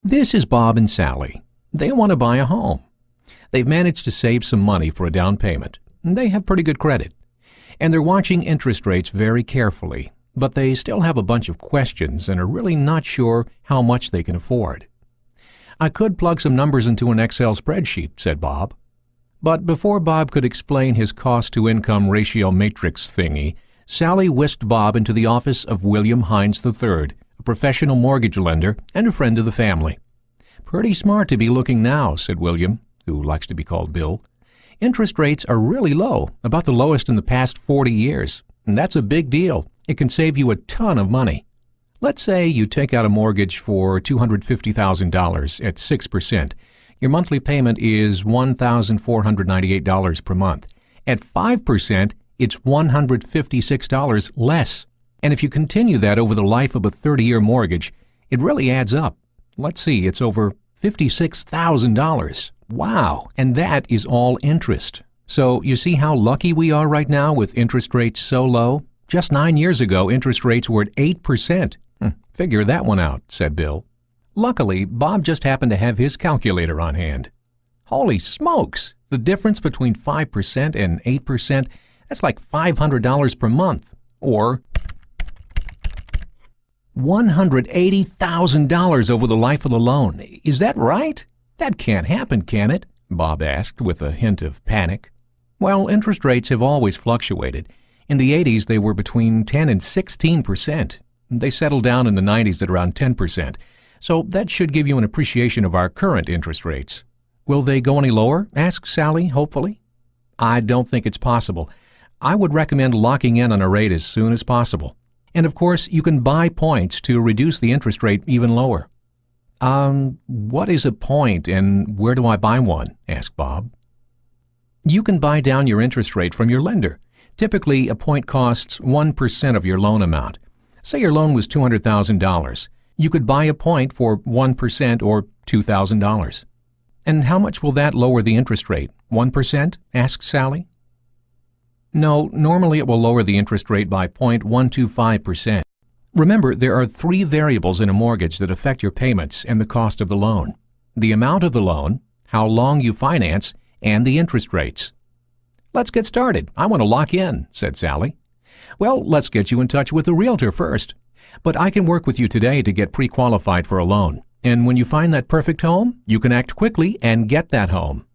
This is Bob and Sally. They want to buy a home. They've managed to save some money for a down payment. They have pretty good credit. And they're watching interest rates very carefully, but they still have a bunch of questions and are really not sure how much they can afford. I could plug some numbers into an Excel spreadsheet, said Bob. But before Bob could explain his cost-to-income ratio matrix thingy, Sally whisked Bob into the office of William Hines III, a professional mortgage lender and a friend of the family. Pretty smart to be looking now, said William, who likes to be called Bill. Interest rates are really low, about the lowest in the past 40 years. And that's a big deal. It can save you a ton of money. Let's say you take out a mortgage for $250,000 at 6%. Your monthly payment is $1,498 per month. At 5%, it's $156 less. And if you continue that over the life of a 30-year mortgage, it really adds up. Let's see, it's over $56,000. Wow, and that is all interest. So you see how lucky we are right now with interest rates so low? Just 9 years ago, interest rates were at 8%. Figure that one out, said Bill. Luckily, Bob just happened to have his calculator on hand. Holy smokes! The difference between 5% and 8%, that's like $500 per month. Or $180,000 over the life of the loan. Is that right? That can't happen, can it? Bob asked with a hint of panic. Well, interest rates have always fluctuated. In the 80s, they were between 10 and 16%. They settled down in the 90s at around 10%. So that should give you an appreciation of our current interest rates. Will they go any lower? Asked Sally, hopefully. I don't think it's possible. I would recommend locking in on a rate as soon as possible. And of course, you can buy points to reduce the interest rate even lower. What is a point and where do I buy one? Asked Bob. You can buy down your interest rate from your lender. Typically, a point costs 1% of your loan amount. Say your loan was $200,000. You could buy a point for 1% or $2,000. And how much will that lower the interest rate? 1%? Asked Sally. No, normally it will lower the interest rate by 0.125%. Remember, there are 3 variables in a mortgage that affect your payments and the cost of the loan: the amount of the loan, how long you finance, and the interest rates. Let's get started. I want to lock in, said Sally. Well, let's get you in touch with a realtor first. But I can work with you today to get pre-qualified for a loan. And when you find that perfect home, you can act quickly and get that home.